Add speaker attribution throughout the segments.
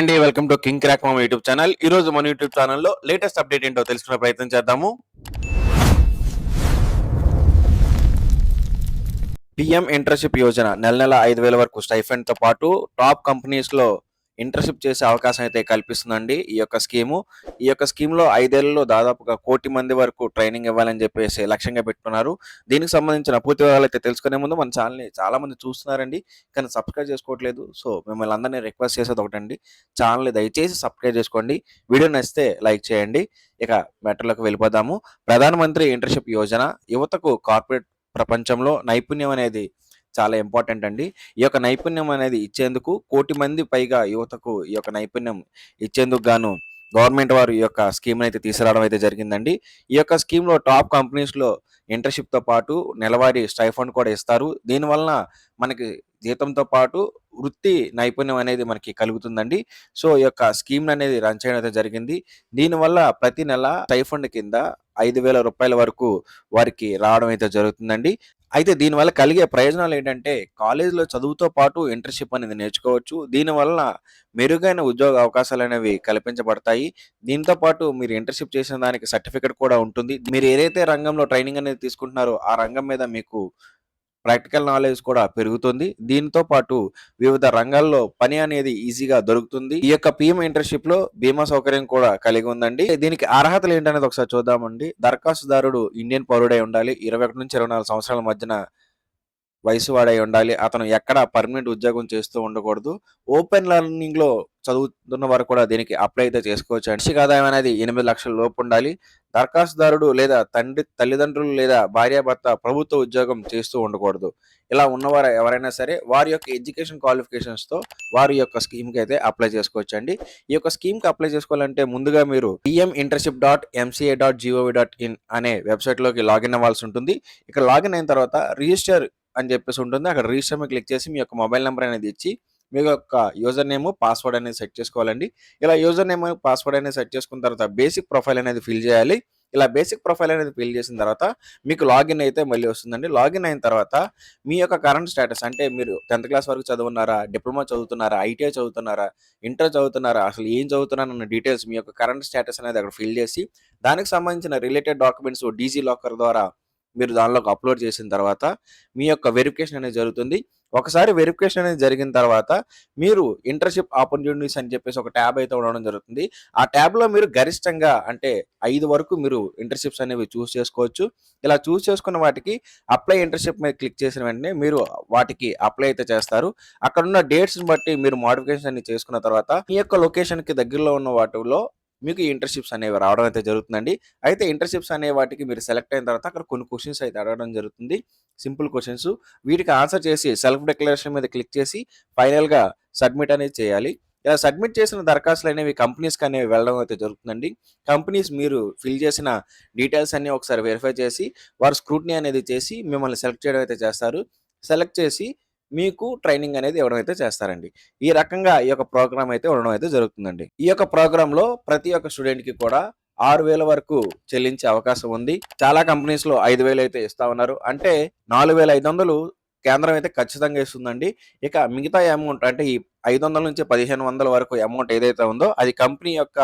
Speaker 1: Hi అండి, welcome to king crack మామ YouTube channel. ఈ రోజు మన యూట్యూబ్ ఛానల్లో లేటెస్ట్ అప్డేట్ ఏంటో తెలుసుకునే ప్రయత్నం చేద్దాము. పిఎం ఇంటర్న్‌షిప్ యోజన నెల నెల 5,000 వరకు స్టైఫండ్‌తో పాటు టాప్ కంపెనీస్‌లో ఇంటర్న్‌షిప్ చేసే అవకాశం అయితే కల్పిస్తుందండి ఈ యొక్క స్కీము. ఈ యొక్క స్కీమ్‌లో 5 ఏళ్లలో దాదాపుగా 1,00,00,000 మంది వరకు ట్రైనింగ్ ఇవ్వాలని చెప్పేసి లక్ష్యంగా పెట్టుకున్నారు. దీనికి సంబంధించిన పూర్తి వివరాలైతే తెలుసుకునే ముందు మన ఛానల్‌ని చాలామంది చూస్తున్నారండి. కానీ సబ్స్క్రైబ్ చేసుకోవట్లేదు. సో మిమ్మల్ని అందరిని రిక్వెస్ట్ చేసేది ఒకటండి. ఛానల్‌ని దయచేసి సబ్స్క్రైబ్ చేసుకోండి. వీడియో నచ్చితే లైక్ చేయండి. ఇక మ్యాటర్‌లోకి వెళ్ళిపోదాము. ప్రధానమంత్రి ఇంటర్న్‌షిప్ యోజన యువతకు కార్పొరేట్ ప్రపంచంలో నైపుణ్యం అనేది చాలా ఇంపార్టెంట్ అండి. ఈ యొక్క నైపుణ్యం అనేది ఇచ్చేందుకు 1,00,00,000 మంది పైగా యువతకు ఈ యొక్క నైపుణ్యం ఇచ్చేందుకు గాను గవర్నమెంట్ వారు ఈ యొక్క స్కీమ్‌ని అయితే తీసుకురావడం అయితే జరిగిందండి. ఈ యొక్క స్కీమ్‌లో టాప్ కంపెనీస్‌లో ఇంటర్న్‌షిప్‌తో పాటు నెలవారీ స్టైఫండ్ కూడా ఇస్తారు. దీనివలన మనకి జీతంతో పాటు వృత్తి నైపుణ్యం అనేది మనకి కలుగుతుందండి. సో ఈ యొక్క స్కీమ్‌ని అనేది రన్ చేయడం అయితే జరిగింది. దీనివల్ల ప్రతి నెల స్టైఫండ్ కింద రూ. 5,000 వరకు వారికి రావడం అయితే జరుగుతుందండి. అయితే దీనివల్ల కలిగే ప్రయోజనాలు ఏంటంటే కాలేజీలో చదువుతో పాటు ఇంటర్న్‌షిప్ అనేది నేర్చుకోవచ్చు. దీనివల్ల మెరుగైన ఉద్యోగ అవకాశాలనేవి కల్పించబడతాయి. దీంతో పాటు మీరు ఇంటర్న్‌షిప్ చేసిన దానికి సర్టిఫికేట్ కూడా ఉంటుంది. మీరు ఏదైతే రంగంలో ట్రైనింగ్ అనేది తీసుకుంటున్నారో ఆ రంగం మీద మీకు ప్రాక్టికల్ నాలెడ్జ్ కూడా పెరుగుతుంది. దీంతో పాటు వివిధ రంగాల్లో పని అనేది ఈజీగా దొరుకుతుంది. ఈ యొక్క పీఎం ఇంటర్న్‌షిప్‌లో బీమా సౌకర్యం కూడా కలిగి ఉందండి. దీనికి అర్హతలు ఏంటనేది ఒకసారి చూద్దామండి. దరఖాస్తుదారుడు ఇండియన్ పౌరుడై ఉండాలి. 21-24 సంవత్సరాల మధ్యన వయసు వాడై ఉండాలి. అతను ఎక్కడ పర్మనెంట్ ఉద్యోగం చేస్తూ ఉండకూడదు. ఓపెన్ లెర్నింగ్‌లో చదువుతున్న వారు కూడా దీనికి అప్లై అయితే చేసుకోవచ్చండి. వార్షిక ఆదాయం అనేది 8 లక్షల లోపు ఉండాలి. దరఖాస్తుదారుడు లేదా తల్లిదండ్రులు లేదా భార్యాభర్త ప్రభుత్వ ఉద్యోగం చేస్తూ ఉండకూడదు. ఇలా ఉన్నవారు ఎవరైనా సరే వారి యొక్క ఎడ్యుకేషన్ క్వాలిఫికేషన్స్‌తో వారి యొక్క స్కీమ్‌కి అయితే అప్లై చేసుకోవచ్చండి. ఈ యొక్క స్కీమ్‌కి అప్లై చేసుకోవాలంటే ముందుగా మీరు pminternship.mca.gov.in అనే వెబ్‌సైట్‌లోకి లాగిన్ అవ్వాల్సి ఉంటుంది. ఇక్కడ లాగిన్ అయిన తర్వాత రిజిస్టర్ అని చెప్పేసి ఉంటుంది. అక్కడ రిజిస్టర్ మీద క్లిక్ చేసి మీ యొక్క మొబైల్ నెంబర్ అనేది ఇచ్చి మీ యొక్క యూజర్ నేమ్, పాస్వర్డ్ అనేది సెట్ చేసుకోవాలండి. ఇలా యూజర్ నేమ్, పాస్వర్డ్ అనేది సెట్ చేసుకున్న తర్వాత బేసిక్ ప్రొఫైల్ అనేది ఫిల్ చేయాలి. ఇలా బేసిక్ ప్రొఫైల్ అనేది ఫిల్ చేసిన తర్వాత మీకు లాగిన్ అయితే మళ్ళీ వస్తుందండి. లాగిన్ అయిన తర్వాత మీ యొక్క కరెంట్ స్టేటస్ అంటే మీరు 10th క్లాస్ వరకు చదువున్నారా, డిప్లొమా చదువుతున్నారా, ఐటీఐ చదువుతున్నారా, ఇంటర్ చదువుతున్నారా, అసలు ఏం చదువుతున్నారన్న అన్న డీటెయిల్స్ మీ యొక్క కరెంట్ స్టేటస్ అనేది అక్కడ ఫిల్ చేసి దానికి సంబంధించిన రిలేటెడ్ డాక్యుమెంట్స్ డీజీ లాకర్ ద్వారా మీరు దానిలోకి అప్లోడ్ చేసిన తర్వాత మీ యొక్క వెరిఫికేషన్ అనేది జరుగుతుంది. ఒకసారి వెరిఫికేషన్ అనేది జరిగిన తర్వాత మీరు ఇంటర్న్‌షిప్ ఆపర్చునిటీస్ అని చెప్పేసి ఒక ట్యాబ్ అయితే ఉండడం జరుగుతుంది. ఆ ట్యాబ్‌లో మీరు గరిష్టంగా అంటే 5 వరకు మీరు ఇంటర్న్‌షిప్స్ అనేవి చూస్ చేసుకోవచ్చు. ఇలా చూస్ చేసుకున్న వాటికి అప్లై ఇంటర్న్‌షిప్ మీద క్లిక్ చేసిన వెంటనే మీరు వాటికి అప్లై అయితే చేస్తారు. అక్కడున్న డేట్స్‌ని బట్టి మీరు మోడిఫికేషన్ అన్ని చేసుకున్న తర్వాత మీ యొక్క లొకేషన్‌కి దగ్గరలో ఉన్న వాటిలో మీకు ఈ ఇంటర్న్‌షిప్స్ అనేవి రావడం అయితే జరుగుతుందండి. అయితే ఇంటర్న్‌షిప్స్ అనే వాటికి మీరు సెలెక్ట్ అయిన తర్వాత అక్కడ కొన్ని క్వెషన్స్ అయితే అడగడం జరుగుతుంది. Simple questions. వీటికి ఆన్సర్ చేసి సెల్ఫ్ డిక్లరేషన్ మీద క్లిక్ చేసి ఫైనల్‌గా సబ్మిట్ అనేది చేయాలి. ఇలా సబ్మిట్ చేసిన దరఖాస్తులు అనేవి కంపెనీస్‌కి అనేవి వెళ్ళడం అయితే జరుగుతుందండి. కంపెనీస్ మీరు ఫిల్ చేసిన డీటెయిల్స్ అన్నీ ఒకసారి వెరిఫై చేసి వారు స్క్రూటినీ అనేది చేసి మిమ్మల్ని సెలెక్ట్ చేయడం అయితే చేస్తారు. సెలెక్ట్ చేసి మీకు ట్రైనింగ్ అనేది ఇవ్వడం అయితే చేస్తారండి. ఈ రకంగా ఈ యొక్క ప్రోగ్రామ్ అయితే ఉండడం అయితే జరుగుతుందండి. ఈ యొక్క ప్రోగ్రామ్‌లో ప్రతి ఒక్క స్టూడెంట్‌కి కూడా 6,000 వరకు చెల్లించే అవకాశం ఉంది. చాలా కంపెనీస్‌లో 5,000 అయితే ఇస్తా ఉన్నారు. అంటే 4,500 కేంద్రం అయితే ఖచ్చితంగా ఇస్తుందండి. ఇక మిగతా అమౌంట్ అంటే ఈ 500 నుంచి 1,500 వరకు అమౌంట్ ఏదైతే ఉందో అది కంపెనీ యొక్క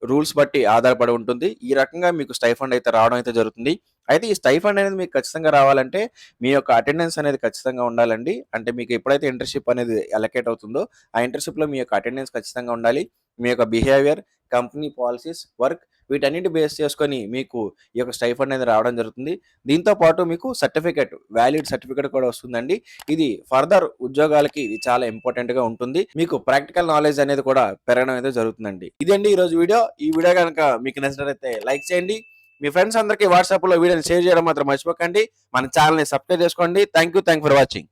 Speaker 1: రూల్స్ బట్టి ఆధారపడి ఉంటుంది. ఈ రకంగా మీకు స్టైఫండ్ అయితే రావడం అయితే జరుగుతుంది. అయితే ఈ స్టైఫండ్ అనేది మీకు ఖచ్చితంగా రావాలంటే మీ యొక్క అటెండెన్స్ అనేది ఖచ్చితంగా ఉండాలండి. అంటే మీకు ఎప్పుడైతే ఇంటర్న్‌షిప్ అనేది అలొకేట్ అవుతుందో ఆ ఇంటర్న్‌షిప్‌లో మీ యొక్క అటెండెన్స్ ఖచ్చితంగా ఉండాలి. మీ యొక్క బిహేవియర్, కంపెనీ పాలిసీస్, వర్క్ వీటన్నిటిని బేస్ చేసుకొని మీకు ఈ యొక్క స్టైఫండ్ అనేది రావడం జరుగుతుంది. దీంతో పాటు మీకు సర్టిఫికేట్, వాలిడ్ సర్టిఫికేట్ కూడా వస్తుందండి. ఇది ఫర్దర్ ఉద్యోగాలకి ఇది చాలా ఇంపార్టెంట్‌గా ఉంటుంది. మీకు ప్రాక్టికల్ నాలెడ్జ్ అనేది కూడా పెరగడం అయితే జరుగుతుందండి. ఇదండి ఈరోజు వీడియో. ఈ వీడియో గనుక మీకు నచ్చినట్లయితే లైక్ చేయండి. మీ ఫ్రెండ్స్ అందరికీ వాట్సాప్‌లో వీడియోని షేర్ చేయడం మాత్రం మర్చిపోకండి. మన ఛానెల్‌ని సబ్స్క్రైబ్ చేసుకోండి. Thank you for watching.